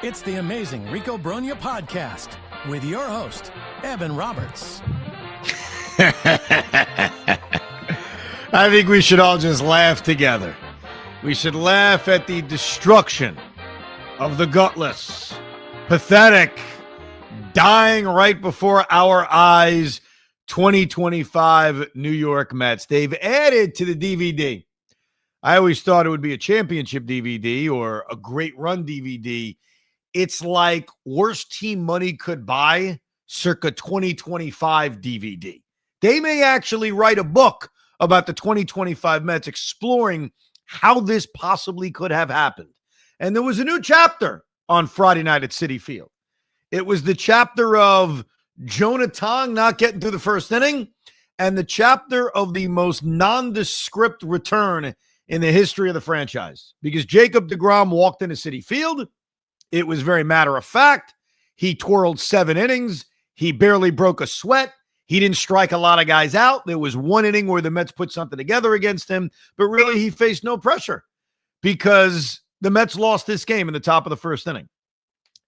It's the amazing Rico Brogna podcast with your host, Evan Roberts. I think we should all just laugh together. We should laugh at the destruction of the gutless, pathetic, dying right before our eyes 2025 New York Mets. They've added to the DVD. I always thought it would be a championship DVD or a great run DVD. It's like worst team money could buy circa 2025 DVD. They may actually write a book about the 2025 Mets exploring how this possibly could have happened. And there was a new chapter on Friday night at Citi Field. It was the chapter of Jonah Tong not getting through the first inning and the chapter of the most nondescript return in the history of the franchise. Because Jacob deGrom walked into Citi Field. It was very matter of fact. He twirled 7 innings. He barely broke a sweat. He didn't strike a lot of guys out. There was one inning where the Mets put something together against him, but really he faced no pressure because the Mets lost this game in the top of the first inning.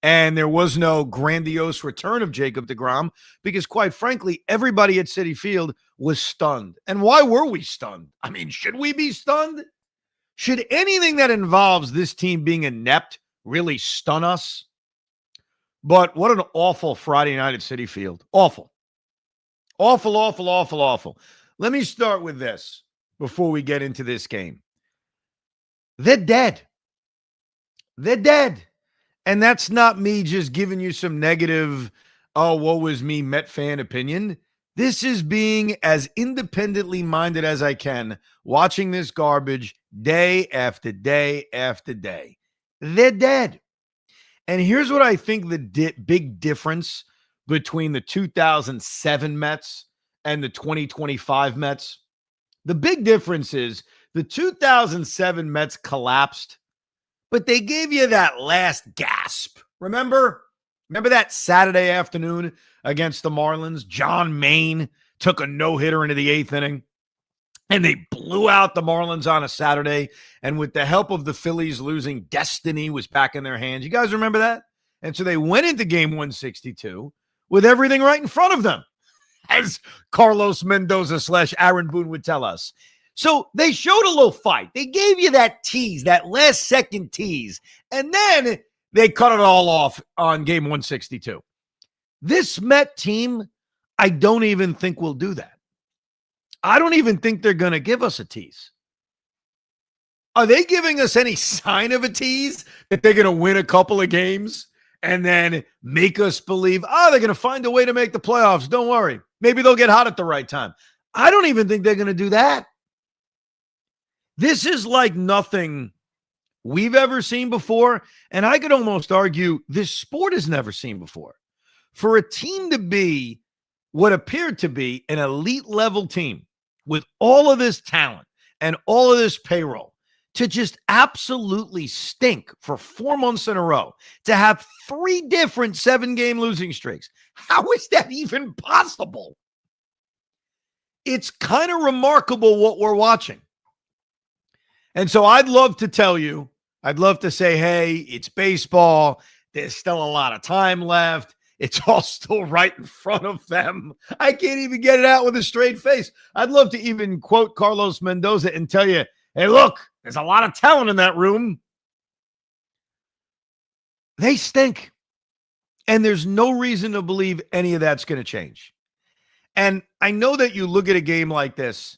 And there was no grandiose return of Jacob deGrom because, quite frankly, everybody at Citi Field was stunned. And why were we stunned? I mean, should we be stunned? Should anything that involves this team being inept really stun us? But what an awful Friday night at Citi Field. Awful. Awful, awful, awful, awful. Let me start with this before we get into this game. They're dead. They're dead. And that's not me just giving you some negative, oh, woe is me, Met fan opinion. This is being as independently minded as I can, watching this garbage day after day after day. They're dead. And here's what I think the big difference between the 2007 Mets and the 2025 Mets. The big difference is the 2007 Mets collapsed, but they gave you that last gasp. Remember that Saturday afternoon against the Marlins? John Maine took a no-hitter into the 8th inning, and they blew out the Marlins on a Saturday. And with the help of the Phillies losing, destiny was back in their hands. You guys remember that? And so they went into game 162 with everything right in front of them, as Carlos Mendoza / Aaron Boone would tell us. So they showed a little fight. They gave you that tease, that last second tease, and then they cut it all off on game 162. This Met team, I don't even think will do that. I don't even think they're going to give us a tease. Are they giving us any sign of a tease that they're going to win a couple of games and then make us believe, oh, they're going to find a way to make the playoffs? Don't worry. Maybe they'll get hot at the right time. I don't even think they're going to do that. This is like nothing we've ever seen before, and I could almost argue this sport has never seen before. For a team to be what appeared to be an elite level team with all of this talent and all of this payroll to just absolutely stink for 4 months in a row, to have 3 different 7-game losing streaks. How is that even possible? It's kind of remarkable what we're watching. And so I'd love to tell you, I'd love to say, hey, it's baseball. There's still a lot of time left. It's all still right in front of them. I can't even get it out with a straight face. I'd love to even quote Carlos Mendoza and tell you, hey, look, there's a lot of talent in that room. They stink. And there's no reason to believe any of that's going to change. And I know that you look at a game like this,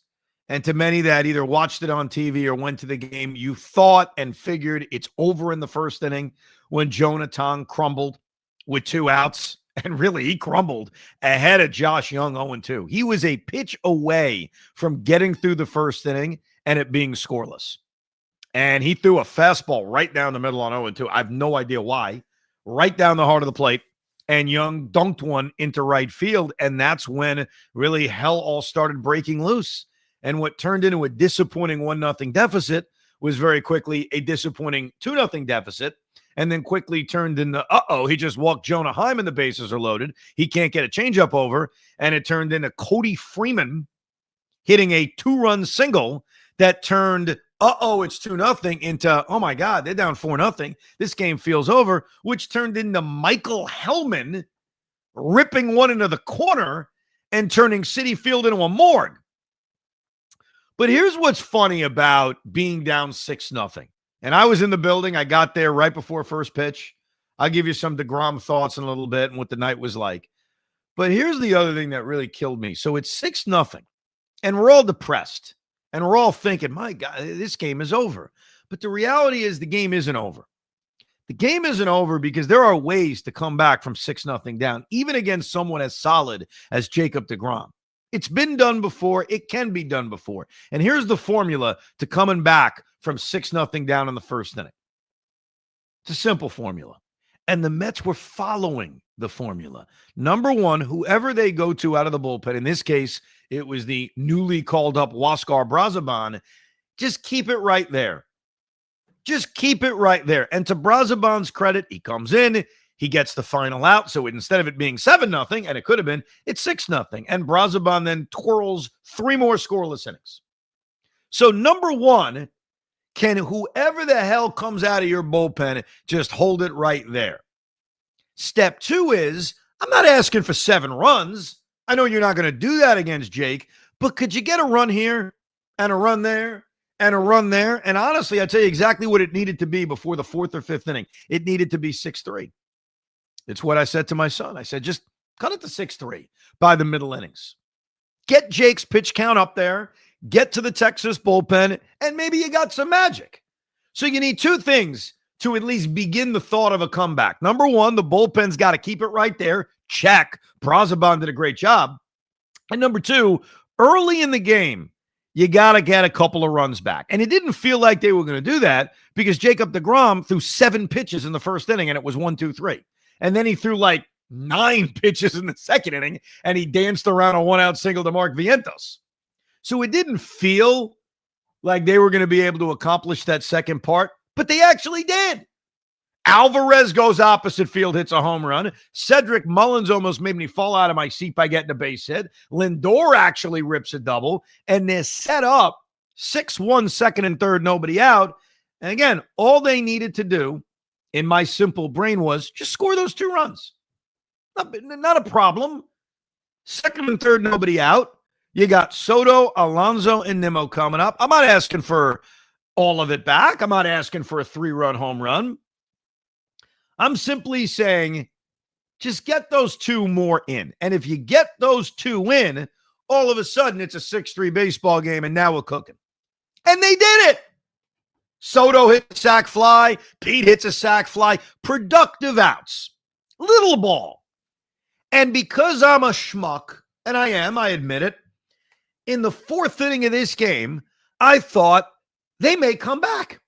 and to many that either watched it on TV or went to the game, you thought and figured it's over in the first inning when Jonah Tong crumbled with 2 outs. And really, he crumbled ahead of Josh Young 0-2. He was a pitch away from getting through the first inning and it being scoreless. And he threw a fastball right down the middle on 0-2. I have no idea why. Right down the heart of the plate. And Young dunked one into right field. And that's when really hell all started breaking loose. And what turned into a disappointing 1-0 deficit was very quickly a disappointing 2-0 deficit. And then quickly turned into, he just walked Jonah Heim and the bases are loaded. He can't get a changeup over. And it turned into Cody Freeman hitting a 2-run single that turned it's 2-0 into, oh my God, they're down 4-0. This game feels over, which turned into Michael Hellman ripping one into the corner and turning Citi Field into a morgue. But here's what's funny about being down 6-0. And I was in the building. I got there right before first pitch. I'll give you some deGrom thoughts in a little bit and what the night was like. But here's the other thing that really killed me. So it's 6-0, and we're all depressed. And we're all thinking, my God, this game is over. But the reality is the game isn't over. The game isn't over because there are ways to come back from 6-0 down, even against someone as solid as Jacob deGrom. It's been done before. It can be done before. And here's the formula to coming back from 6-0 down in the first inning. It's a simple formula. And the Mets were following the formula. Number one, whoever they go to out of the bullpen, in this case, it was the newly called up Huáscar Brazoban, just keep it right there. Just keep it right there. And to Brazoban's credit, he comes in, he gets the final out. So instead of it being 7-0, and it could have been, it's 6-0. And Brazoban then twirls 3 more scoreless innings. So number one, can whoever the hell comes out of your bullpen just hold it right there? Step 2 is, I'm not asking for 7 runs. I know you're not going to do that against Jake, but could you get a run here and a run there and a run there? And honestly, I tell you exactly what it needed to be before the 4th or 5th inning. It needed to be 6-3. It's what I said to my son. I said, just cut it to 6-3 by the middle innings. Get Jake's pitch count up there, get to the Texas bullpen, and maybe you got some magic. So you need 2 things to at least begin the thought of a comeback. Number one, the bullpen's got to keep it right there. Check. Brazoban did a great job. And number 2, early in the game, you got to get a couple of runs back. And it didn't feel like they were going to do that because Jacob deGrom threw 7 pitches in the first inning, and it was 1-2-3. And then he threw like 9 pitches in the second inning, and he danced around a 1-out single to Mark Vientos. So it didn't feel like they were going to be able to accomplish that second part, but they actually did. Alvarez goes opposite field, hits a home run. Cedric Mullins almost made me fall out of my seat by getting a base hit. Lindor actually rips a double, and they're set up 6-1, second and third, nobody out. And again, all they needed to do in my simple brain was just score those 2 runs. Not a problem. Second and third, nobody out. You got Soto, Alonso, and Nimmo coming up. I'm not asking for all of it back. I'm not asking for a 3-run home run. I'm simply saying just get those 2 more in. And if you get those 2 in, all of a sudden it's a 6-3 baseball game, and now we're cooking. And they did it. Soto hits a sac fly. Pete hits a sac fly. Productive outs. Little ball. And because I'm a schmuck, and I am, I admit it, in the 4th inning of this game, I thought they may come back.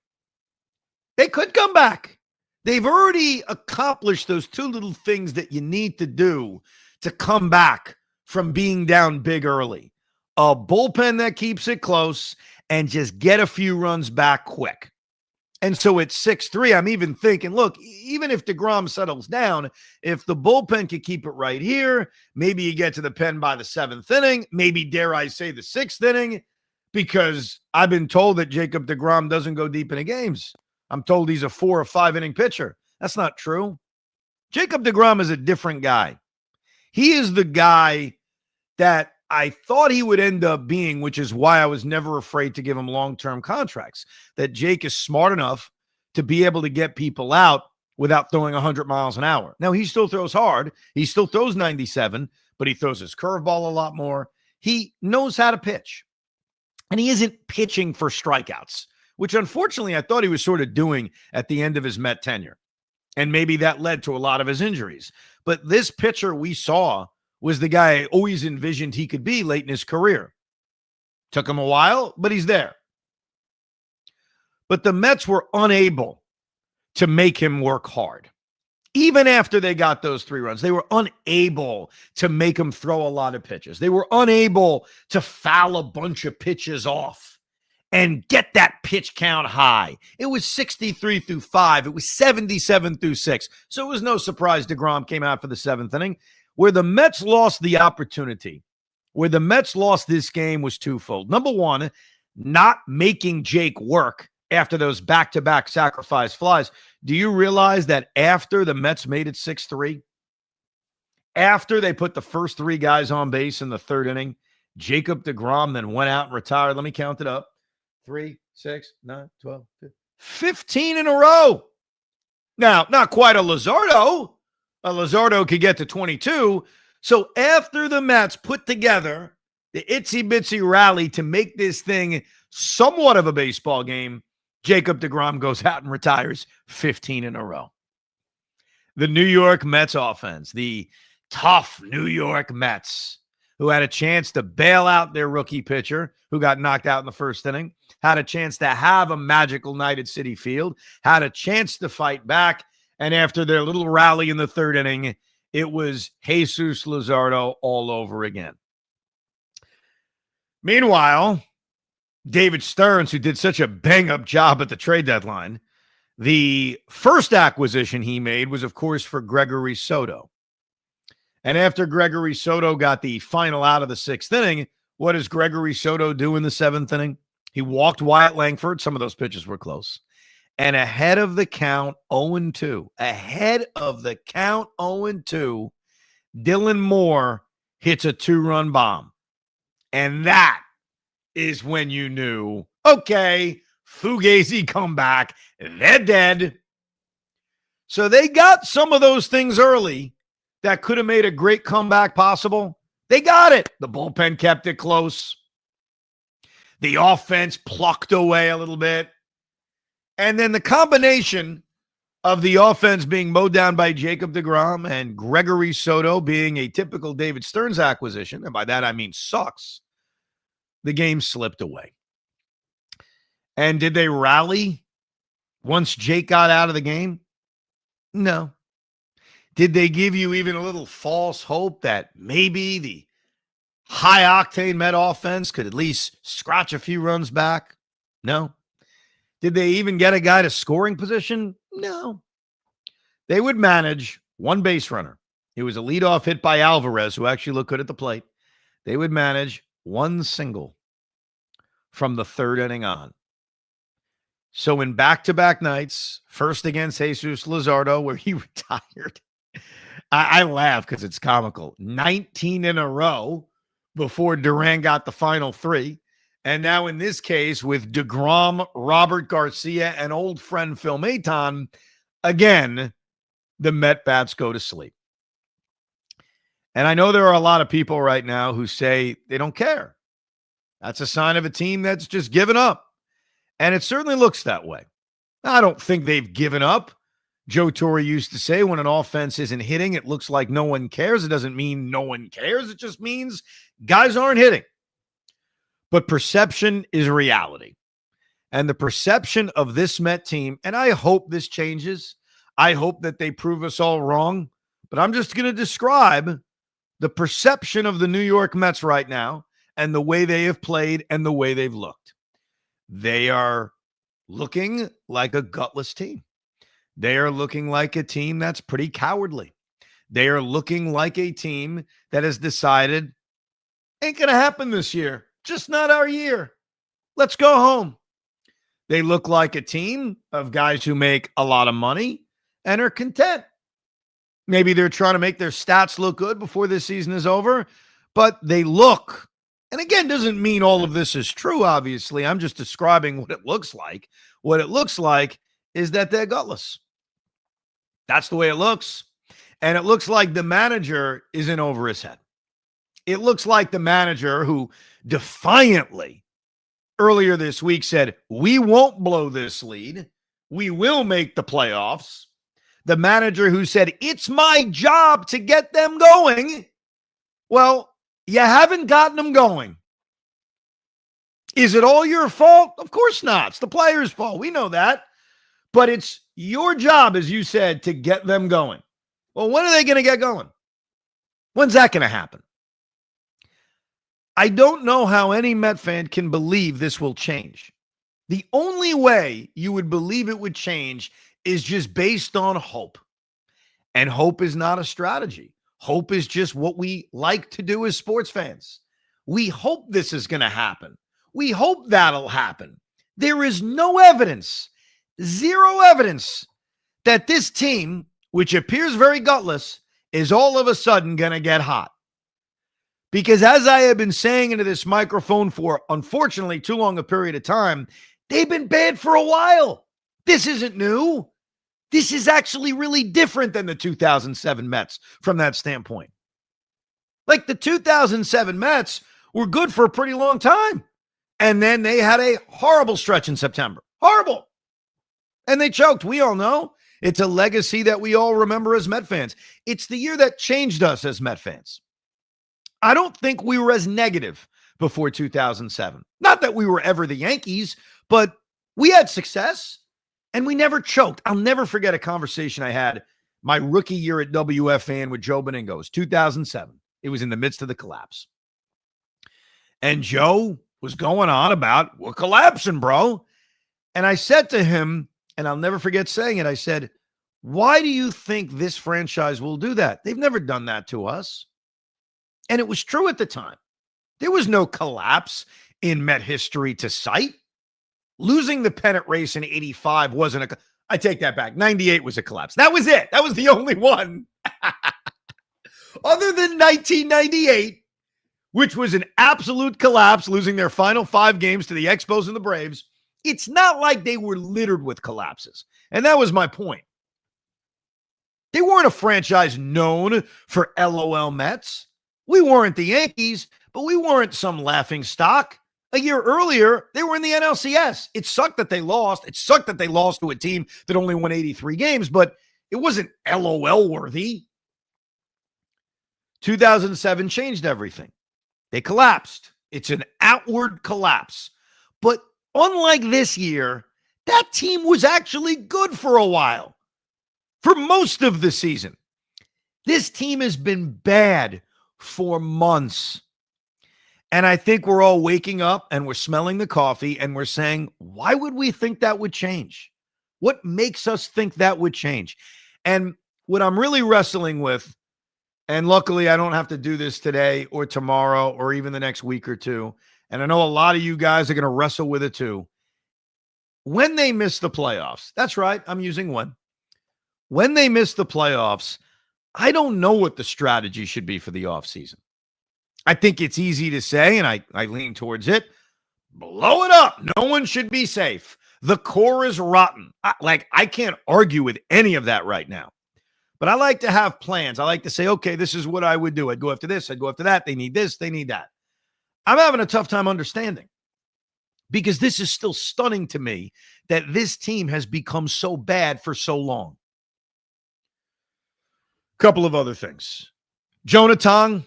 They could come back. They've already accomplished those 2 little things that you need to do to come back from being down big early. A bullpen that keeps it close and just get a few runs back quick. And so it's 6-3. I'm even thinking, look, even if deGrom settles down, if the bullpen could keep it right here, maybe you get to the pen by the 7th inning, maybe, dare I say, the 6th inning, because I've been told that Jacob deGrom doesn't go deep into games. I'm told he's a 4 or 5 inning pitcher. That's not true. Jacob deGrom is a different guy. He is the guy that I thought he would end up being, which is why I was never afraid to give him long-term contracts, that Jake is smart enough to be able to get people out without throwing 100 miles an hour. Now, he still throws hard. He still throws 97, but he throws his curveball a lot more. He knows how to pitch, and he isn't pitching for strikeouts, which unfortunately I thought he was sort of doing at the end of his Met tenure. And maybe that led to a lot of his injuries. But this pitcher we saw was the guy I always envisioned he could be late in his career. Took him a while, but he's there. But the Mets were unable to make him work hard. Even after they got those 3 runs, they were unable to make him throw a lot of pitches. They were unable to foul a bunch of pitches off and get that pitch count high. It was 63 through 5. It was 77 through 6. So it was no surprise deGrom came out for the 7th inning. Where the Mets lost the opportunity, where the Mets lost this game was twofold. Number one, not making Jake work after those back-to-back sacrifice flies. Do you realize that after the Mets made it 6-3, after they put the first three guys on base in the third inning, Jacob deGrom then went out and retired. Let me count it up. 3, 6, 9, 12, 15 in a row. Now, not quite a Luzardo. A Luzardo could get to 22. So after the Mets put together the itsy-bitsy rally to make this thing somewhat of a baseball game, Jacob deGrom goes out and retires 15 in a row. The New York Mets offense, the tough New York Mets, who had a chance to bail out their rookie pitcher who got knocked out in the first inning, had a chance to have a magical night at Citi Field, had a chance to fight back, and after their little rally in the third inning, it was Jesus Luzardo all over again. Meanwhile, David Stearns, who did such a bang-up job at the trade deadline, the first acquisition he made was, of course, for Gregory Soto. And after Gregory Soto got the final out of the sixth inning, what does Gregory Soto do in the seventh inning? He walked Wyatt Langford. Some of those pitches were close. And ahead of the count, 0-2. Ahead of the count, 0-2, Dylan Moore hits a two-run bomb. And that is when you knew, okay, Fugazi come back. They're dead. So they got some of those things early that could have made a great comeback possible. They got it. The bullpen kept it close. The offense plucked away a little bit. And then the combination of the offense being mowed down by Jacob deGrom and Gregory Soto being a typical David Stearns acquisition, and by that I mean sucks, the game slipped away. And did they rally once Jake got out of the game? No. Did they give you even a little false hope that maybe the high-octane Met offense could at least scratch a few runs back? No. Did they even get a guy to scoring position? No. They would manage one base runner. It was a leadoff hit by Alvarez, who actually looked good at the plate. They would manage one single from the third inning on. So in back-to-back nights, first against Jesus Luzardo, where he retired, I laugh because it's comical. 19 in a row before Duran got the final three. And now in this case with deGrom, Robert Garcia, and old friend Phil Maton, again, the Met bats go to sleep. And I know there are a lot of people right now who say they don't care. That's a sign of a team that's just given up. And it certainly looks that way. I don't think they've given up. Joe Torre used to say when an offense isn't hitting, it looks like no one cares. It doesn't mean no one cares. It just means guys aren't hitting. But perception is reality. And the perception of this Met team, and I hope this changes. I hope that they prove us all wrong. But I'm just going to describe the perception of the New York Mets right now and the way they have played and the way they've looked. They are looking like a gutless team. They are looking like a team that's pretty cowardly. They are looking like a team that has decided, ain't going to happen this year. Just not our year. Let's go home. They look like a team of guys who make a lot of money and are content. Maybe they're trying to make their stats look good before this season is over, but they look, and again, doesn't mean all of this is true, obviously. I'm just describing what it looks like. What it looks like is that they're gutless. That's the way it looks. And it looks like the manager isn't over his head. It looks like the manager who defiantly earlier this week said, we won't blow this lead. We will make the playoffs. The manager who said, it's my job to get them going. Well, you haven't gotten them going. Is it all your fault? Of course not. It's the players' fault. We know that. But it's your job, as you said, to get them going. Well, when are they going to get going? When's that going to happen? I don't know how any Met fan can believe this will change. The only way you would believe it would change is just based on hope. And hope is not a strategy. Hope is just what we like to do as sports fans. We hope this is going to happen. We hope that'll happen. There is no evidence, zero evidence, that this team, which appears very gutless, is all of a sudden going to get hot. Because as I have been saying into this microphone for, unfortunately, too long a period of time, they've been bad for a while. This isn't new. This is actually really different than the 2007 Mets from that standpoint. Like the 2007 Mets were good for a pretty long time. And then they had a horrible stretch in September. Horrible. And they choked. We all know. It's a legacy that we all remember as Met fans. It's the year that changed us as Met fans. I don't think we were as negative before 2007. Not that we were ever the Yankees, but we had success and we never choked. I'll never forget a conversation I had my rookie year at WFAN with Joe Beningo. It was 2007. It was in the midst of the collapse. And Joe was going on about, we're collapsing, bro. And I said to him, and I'll never forget saying it, I said, why do you think this franchise will do that? They've never done that to us. And it was true at the time. There was no collapse in Met history to cite. Losing the pennant race in 85 wasn't I take that back. 98 was a collapse. That was it. That was the only one. Other than 1998, which was an absolute collapse, losing their final 5 games to the Expos and the Braves, it's not like they were littered with collapses. And that was my point. They weren't a franchise known for LOL Mets. We weren't the Yankees, but we weren't some laughing stock. A year earlier, they were in the NLCS. It sucked that they lost. It sucked that they lost to a team that only won 83 games, but it wasn't LOL worthy. 2007 changed everything. They collapsed. It's an outward collapse. But unlike this year, that team was actually good for a while. For most of the season. This team has been bad for months. And I think we're all waking up and we're smelling the coffee and we're saying, why would we think that would change? What makes us think that would change? And what I'm really wrestling with, and luckily I don't have to do this today or tomorrow or even the next week or two, and I know a lot of you guys are going to wrestle with it too. When they miss the playoffs, that's right, I'm using one. When they miss the playoffs, I don't know what the strategy should be for the offseason. I think it's easy to say, and I lean towards it, blow it up. No one should be safe. The core is rotten. I can't argue with any of that right now. But I like to have plans. I like to say, okay, this is what I would do. I'd go after this. I'd go after that. They need this. They need that. I'm having a tough time understanding because this is still stunning to me that this team has become so bad for so long. Couple of other things. Jonah Tong,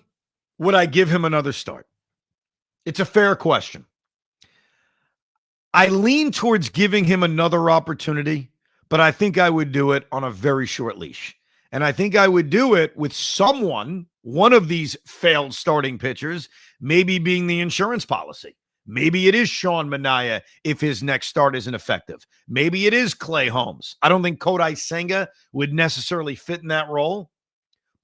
would I give him another start? It's a fair question. I lean towards giving him another opportunity, but I think I would do it on a very short leash. And I think I would do it with someone, one of these failed starting pitchers, maybe being the insurance policy. Maybe it is Sean Manaea if his next start isn't effective. Maybe it is Clay Holmes. I don't think Kodai Senga would necessarily fit in that role.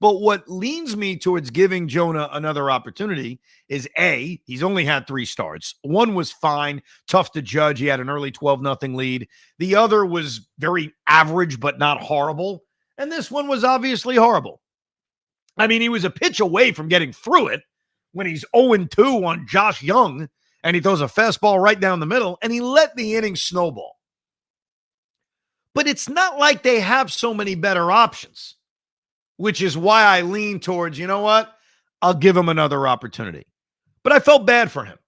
But what leans me towards giving Jonah another opportunity is A, he's only had 3 starts. One was fine, tough to judge. He had an early 12-0 lead. The other was very average, but not horrible. And this one was obviously horrible. I mean, he was a pitch away from getting through it when he's 0-2 on Josh Young, and he throws a fastball right down the middle, and he let the inning snowball. But it's not like they have so many better options, which is why I lean towards, you know what? I'll give him another opportunity. But I felt bad for him.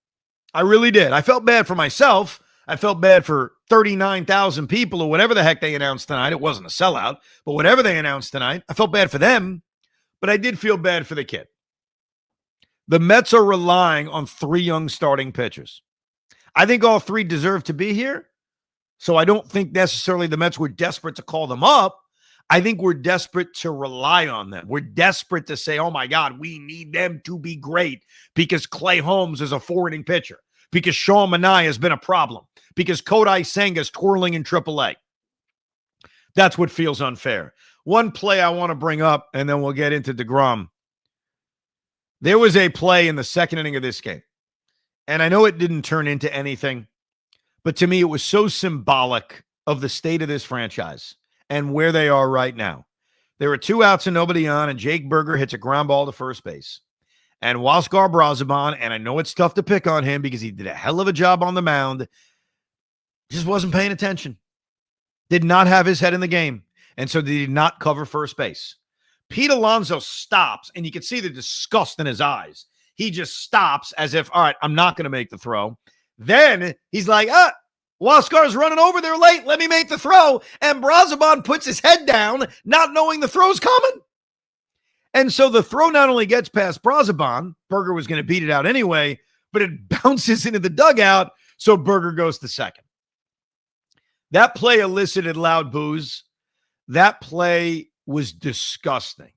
I really did. I felt bad for myself. I felt bad for 39,000 people or whatever the heck they announced tonight. It wasn't a sellout, but whatever they announced tonight, I felt bad for them, but I did feel bad for the kid. The Mets are relying on 3 young starting pitchers. I think all 3 deserve to be here, so I don't think necessarily the Mets were desperate to call them up. I think we're desperate to rely on them. We're desperate to say, oh my God, we need them to be great because Clay Holmes is a 4-inning pitcher, because Sean Manaea has been a problem, because Kodai Senga is twirling in AAA. That's what feels unfair. One play I want to bring up, and then we'll get into deGrom. There was a play in the 2nd inning of this game. And I know it didn't turn into anything, but to me, it was so symbolic of the state of this franchise and where they are right now. There were 2 outs and nobody on, and Jake Berger hits a ground ball to first base. And Huascar Brazoban, and I know it's tough to pick on him because he did a hell of a job on the mound, just wasn't paying attention. Did not have his head in the game, and so did not cover first base. Pete Alonso stops, and you can see the disgust in his eyes. He just stops as if, all right, I'm not going to make the throw. Then he's like, Huascar's running over there late. Let me make the throw. And Brazoban puts his head down, not knowing the throw's coming. And so the throw not only gets past Brazoban, Berger was going to beat it out anyway, but it bounces into the dugout, so Berger goes to second. That play elicited loud boos. That play was disgusting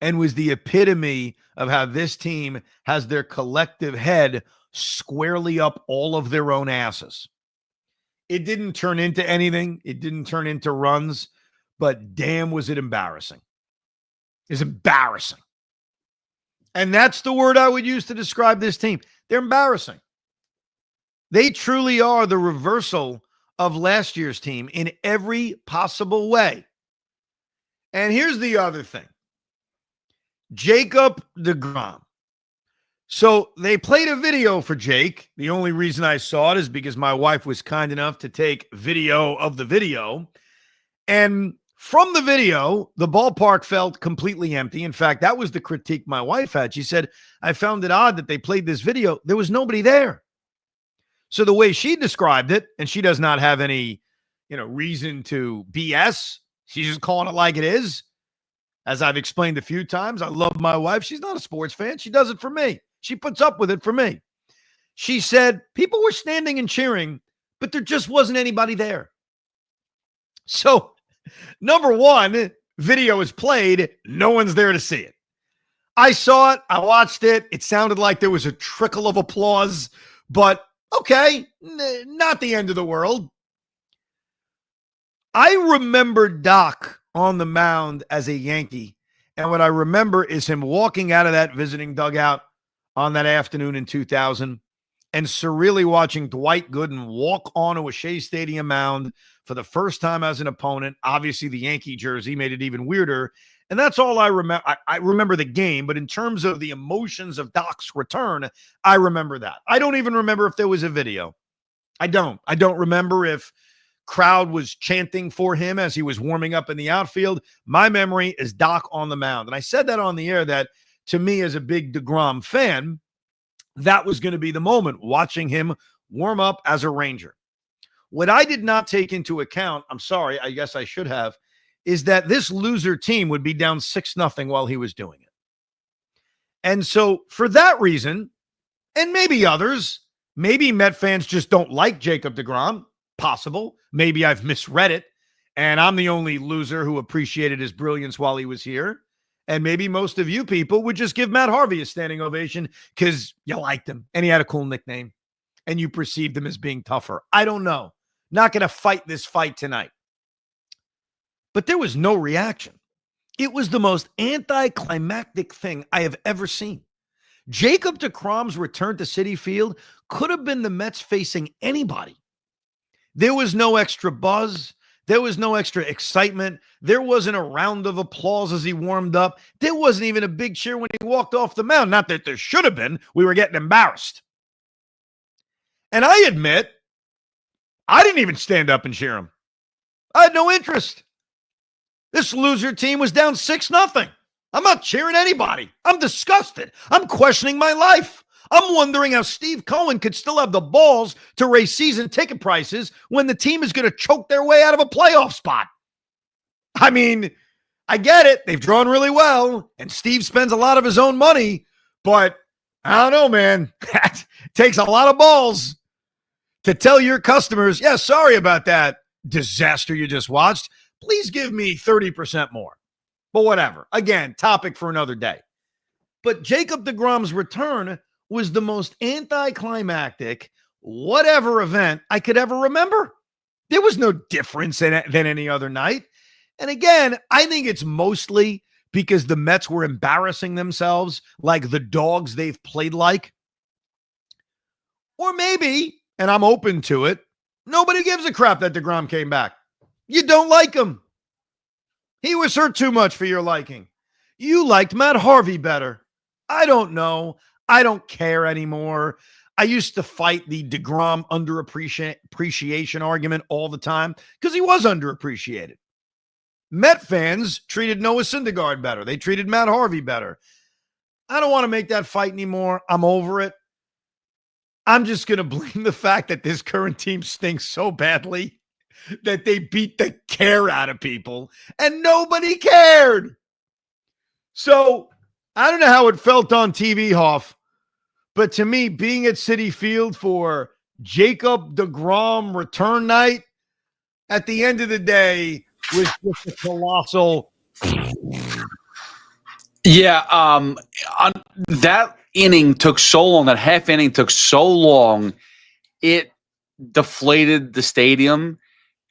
and was the epitome of how this team has their collective head squarely up all of their own asses. It didn't turn into anything. It didn't turn into runs, but damn, was it embarrassing. It's embarrassing. And that's the word I would use to describe this team. They're embarrassing. They truly are the reversal of last year's team in every possible way. And here's the other thing. Jacob deGrom. So they played a video for Jake. The only reason I saw it is because my wife was kind enough to take video of the video. And from the video, the ballpark felt completely empty. In fact, that was the critique my wife had. She said, I found it odd that they played this video. There was nobody there. So the way she described it, and she does not have any, reason to BS. She's just calling it like it is. As I've explained a few times, I love my wife. She's not a sports fan. She does it for me. She puts up with it for me. She said, people were standing and cheering, but there just wasn't anybody there. So, number one, video is played. No one's there to see it. I saw it. I watched it. It sounded like there was a trickle of applause, but okay, not the end of the world. I remember Doc on the mound as a Yankee, and what I remember is him walking out of that visiting dugout on that afternoon in 2000 and surreally watching Dwight Gooden walk onto a Shea Stadium mound for the first time as an opponent. Obviously, the Yankee jersey made it even weirder, and that's all I remember. I remember the game, but in terms of the emotions of Doc's return, I remember that. I don't even remember if there was a video. I don't remember if crowd was chanting for him as he was warming up in the outfield. My memory is Doc on the mound. And I said that on the air that to me as a big deGrom fan, that was going to be the moment, watching him warm up as a Ranger. What I did not take into account, I'm sorry, I guess I should have, is that this loser team would be down 6-0 while he was doing it. And so for that reason, and maybe others, maybe Met fans just don't like Jacob deGrom. Possible. Maybe I've misread it, and I'm the only loser who appreciated his brilliance while he was here. And maybe most of you people would just give Matt Harvey a standing ovation because you liked him and he had a cool nickname and you perceived him as being tougher. I don't know. Not going to fight this fight tonight. But there was no reaction. It was the most anticlimactic thing I have ever seen. Jacob deGrom's return to Citi Field could have been the Mets facing anybody. There was no extra buzz. There was no extra excitement. There wasn't a round of applause as he warmed up. There wasn't even a big cheer when he walked off the mound. Not that there should have been. We were getting embarrassed. And I admit, I didn't even stand up and cheer him. I had no interest. This loser team was down 6-0. I'm not cheering anybody. I'm disgusted. I'm questioning my life. I'm wondering how Steve Cohen could still have the balls to raise season ticket prices when the team is going to choke their way out of a playoff spot. I mean, I get it. They've drawn really well, and Steve spends a lot of his own money, but I don't know, man. That takes a lot of balls to tell your customers, yeah, sorry about that disaster you just watched. Please give me 30% more. But whatever. Again, topic for another day. But Jacob deGrom's return was the most anticlimactic whatever event I could ever remember. There was no difference in it than any other night. And again, I think it's mostly because the Mets were embarrassing themselves like the dogs they've played like. Or maybe, and I'm open to it, nobody gives a crap that deGrom came back. You don't like him. He was hurt too much for your liking. You liked Matt Harvey better. I don't know. I don't care anymore. I used to fight the deGrom underappreciation argument all the time because he was underappreciated. Met fans treated Noah Syndergaard better. They treated Matt Harvey better. I don't want to make that fight anymore. I'm over it. I'm just going to blame the fact that this current team stinks so badly that they beat the care out of people and nobody cared. So I don't know how it felt on TV, Hoff, but to me, being at Citi Field for Jacob deGrom return night at the end of the day was just a colossal. Yeah, that inning took so long. That half inning took so long. It deflated the stadium,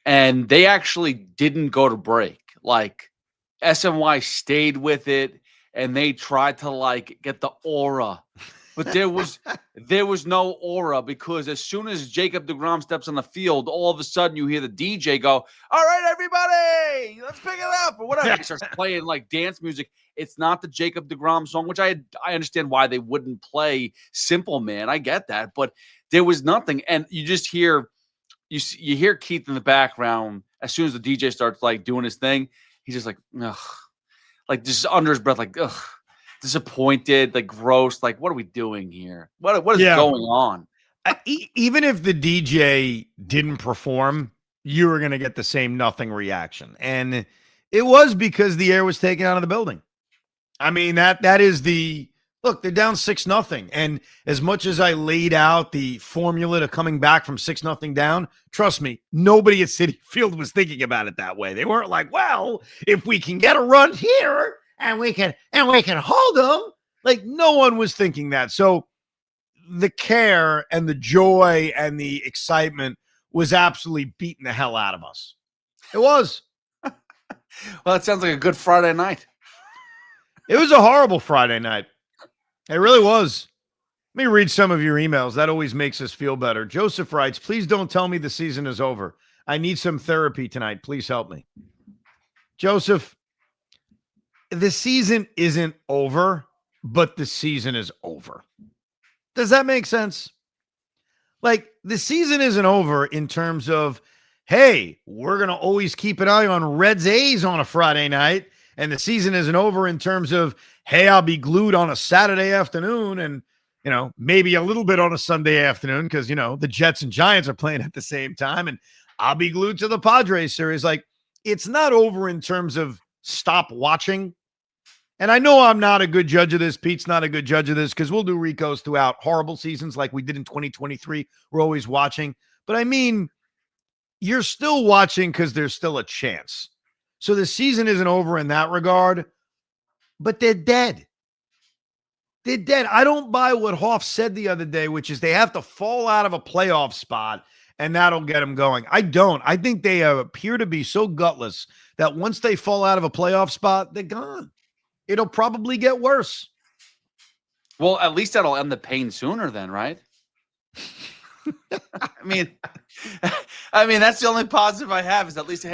and they actually didn't go to break. Like, SNY stayed with it, and they tried to get the aura, but there was no aura, because as soon as Jacob deGrom steps on the field, all of a sudden you hear the DJ go, "All right, everybody, let's pick it up," or whatever. He starts playing dance music. It's not the Jacob deGrom song, which I understand why they wouldn't play Simple Man. I get that, but there was nothing, and you just hear you hear Keith in the background. As soon as the DJ starts doing his thing, he's just ugh, just under his breath, ugh, disappointed, gross. What are we doing here? What is going on? Even if the DJ didn't perform, you were going to get the same nothing reaction, and it was because the air was taken out of the building. I mean, that is the look. They're down 6-0, and as much as I laid out the formula to coming back from 6-0 down, trust me, nobody at Citi Field was thinking about it that way. They weren't like, well, if we can get a run here and we can hold them. No one was thinking that. So the care and the joy and the excitement was absolutely beating the hell out of us. It was. Well, it sounds like a good Friday night. It was a horrible Friday night. It really was. Let me read some of your emails. That always makes us feel better. Joseph writes, "Please don't tell me the season is over. I need some therapy tonight. Please help me." Joseph, the season isn't over, but the season is over. Does that make sense? The season isn't over in terms of, hey, we're going to always keep an eye on Reds A's on a Friday night. And the season isn't over in terms of, hey, I'll be glued on a Saturday afternoon and, maybe a little bit on a Sunday afternoon because, the Jets and Giants are playing at the same time. And I'll be glued to the Padres series. It's not over in terms of stop watching. And I know I'm not a good judge of this. Pete's not a good judge of this because we'll do Ricos throughout horrible seasons like we did in 2023. We're always watching. But I mean, you're still watching because there's still a chance. So the season isn't over in that regard, but they're dead. They're dead. I don't buy what Hoff said the other day, which is they have to fall out of a playoff spot and that'll get them going. I don't. I think they appear to be so gutless that once they fall out of a playoff spot, they're gone. It'll probably get worse. Well, at least that'll end the pain sooner then, right? I mean, that's the only positive I have is at least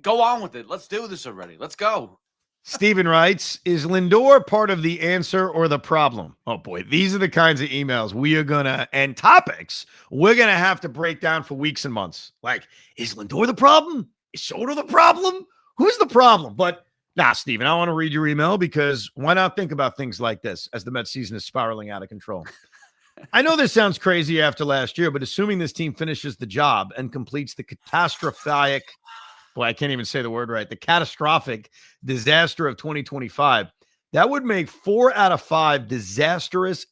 go on with it. Let's do this already. Let's go. Steven writes, "Is Lindor part of the answer or the problem?" Oh boy, these are the kinds of emails we are gonna and topics we're gonna have to break down for weeks and months. Is Lindor the problem? Is Soto the problem? Who's the problem? But Steven, I want to read your email because why not think about things like this as the Mets season is spiraling out of control? I know this sounds crazy after last year, but assuming this team finishes the job and completes the catastrophic disaster of 2025, that would make 4 out of 5 disastrous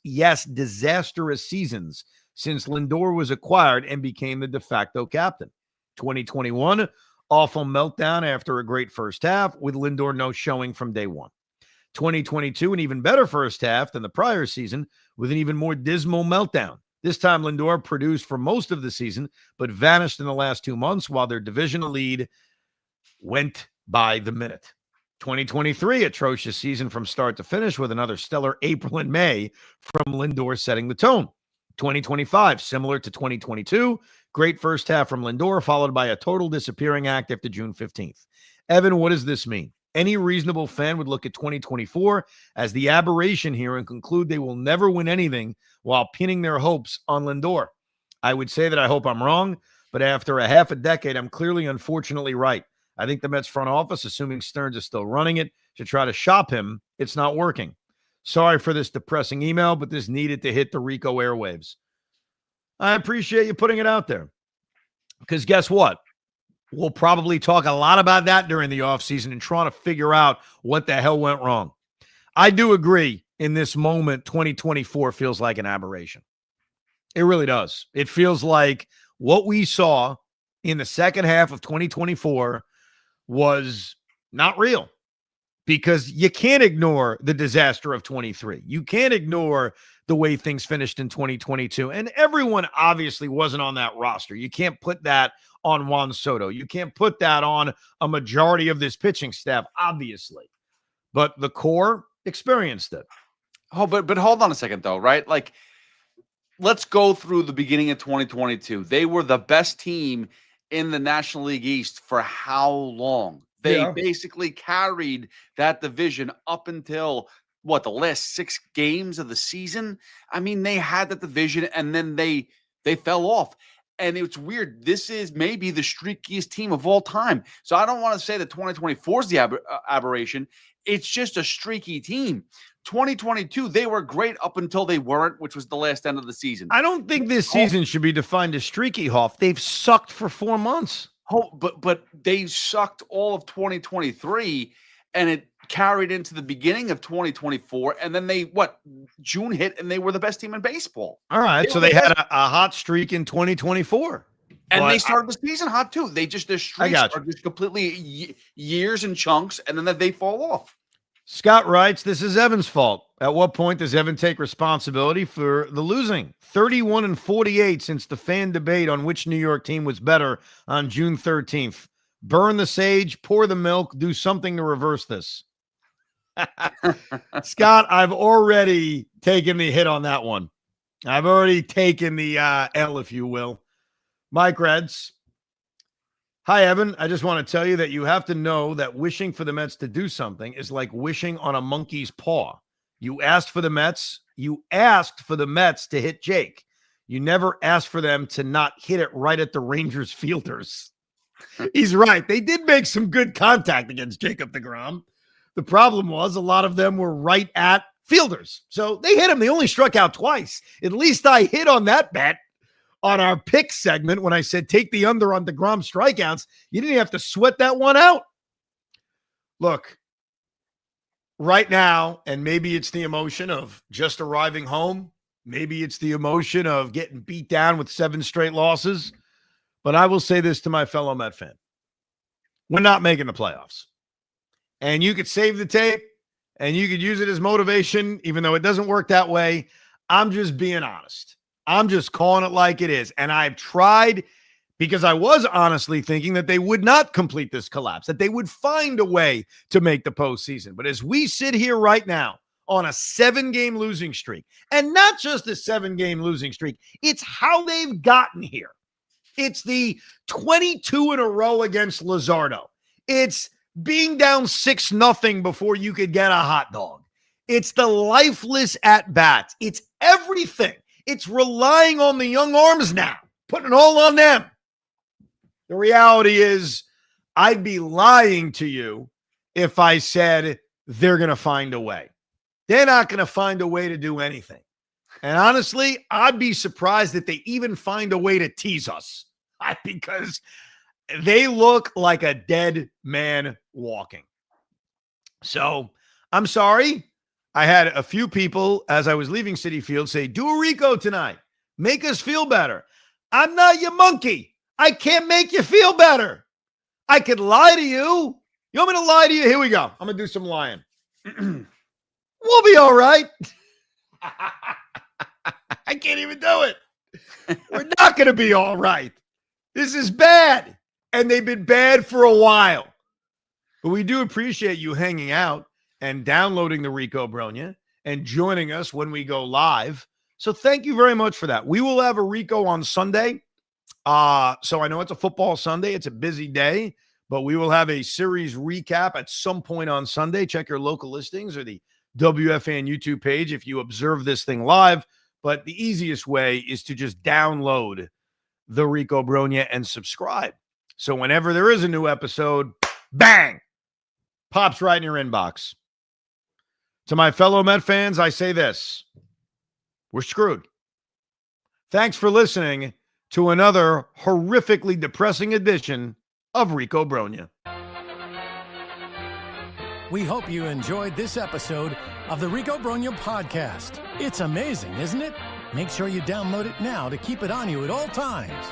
seasons since Lindor was acquired and became the de facto captain. 2021, awful meltdown after a great first half with Lindor no showing from day one. 2022, an even better first half than the prior season with an even more dismal meltdown. This time, Lindor produced for most of the season, but vanished in the last 2 months while their divisional lead went by the minute. 2023, atrocious season from start to finish with another stellar April and May from Lindor setting the tone. 2025, similar to 2022. Great first half from Lindor, followed by a total disappearing act after June 15th. Evan, what does this mean? Any reasonable fan would look at 2024 as the aberration here and conclude they will never win anything while pinning their hopes on Lindor. I would say that I hope I'm wrong, but after a half a decade, I'm clearly, unfortunately, right. I think the Mets front office, assuming Stearns is still running it, should try to shop him. It's not working. Sorry for this depressing email, but this needed to hit the Rico airwaves. I appreciate you putting it out there. Because guess what? We'll probably talk a lot about that during the offseason and trying to figure out what the hell went wrong. I do agree in this moment, 2024 feels like an aberration. It really does. It feels like what we saw in the second half of 2024 was not real. Because you can't ignore the disaster of 23. You can't ignore the way things finished in 2022. And everyone obviously wasn't on that roster. You can't put that on Juan Soto. You can't put that on a majority of this pitching staff, obviously. But the core experienced it. Oh, but hold on a second, though, right? Like, let's go through the beginning of 2022. They were the best team in the National League East for how long? They basically carried that division up until, the last 6 games of the season? I mean, they had that division, and then they fell off. And it's weird. This is maybe the streakiest team of all time. So I don't want to say that 2024 is the aberration. It's just a streaky team. 2022, they were great up until they weren't, which was the last end of the season. I don't think this season should be defined as streaky, Hoff. They've sucked for 4 months. Oh, but they sucked all of 2023, and it carried into the beginning of 2024, and then June hit, and they were the best team in baseball. All right, so they had a hot streak in 2024. And they started the season hot, too. Their streaks are just completely years and chunks, and then they fall off. Scott writes, this is Evan's fault. At what point does Evan take responsibility for the losing? 31-48 since the fan debate on which New York team was better on June 13th. Burn the sage, pour the milk, do something to reverse this. Scott, I've already taken the hit on that one. I've already taken the L, if you will. Mike Reds. Hi, Evan. I just want to tell you that you have to know that wishing for the Mets to do something is like wishing on a monkey's paw. You asked for the Mets. You asked for the Mets to hit Jake. You never asked for them to not hit it right at the Rangers fielders. He's right. They did make some good contact against Jacob deGrom. The problem was a lot of them were right at fielders. So they hit him. They only struck out twice. At least I hit on that bet. On our pick segment, when I said take the under on deGrom strikeouts, you didn't have to sweat that one out. Look, right now, and maybe it's the emotion of just arriving home. Maybe it's the emotion of getting beat down with 7 straight losses. But I will say this to my fellow Met fan. We're not making the playoffs. And you could save the tape, and you could use it as motivation, even though it doesn't work that way. I'm just being honest. I'm just calling it like it is. And I've tried because I was honestly thinking that they would not complete this collapse, that they would find a way to make the postseason. But as we sit here right now on a 7-game losing streak, and not just a 7-game losing streak, it's how they've gotten here. It's the 22 in a row against Luzardo. It's being down 6-0 before you could get a hot dog. It's the lifeless at-bats. It's everything. It's relying on the young arms now, putting it all on them. The reality is, I'd be lying to you if I said they're going to find a way. They're not going to find a way to do anything. And honestly, I'd be surprised that they even find a way to tease us because they look like a dead man walking. So I'm sorry. I had a few people, as I was leaving Citi Field, say, do a Rico tonight. Make us feel better. I'm not your monkey. I can't make you feel better. I could lie to you. You want me to lie to you? Here we go. I'm going to do some lying. We'll be all right. I can't even do it. We're not going to be all right. This is bad. And they've been bad for a while. But we do appreciate you hanging out and downloading the Rico Brogna and joining us when we go live. So thank you very much for that. We will have a Rico on Sunday. So I know it's a football Sunday. It's a busy day, but we will have a series recap at some point on Sunday. Check your local listings or the WFAN YouTube page if you observe this thing live. But the easiest way is to just download the Rico Brogna and subscribe. So whenever there is a new episode, bang, pops right in your inbox. To my fellow Met fans, I say this. We're screwed. Thanks for listening to another horrifically depressing edition of Rico Brogna. We hope you enjoyed this episode of the Rico Brogna podcast. It's amazing, isn't it? Make sure you download it now to keep it on you at all times.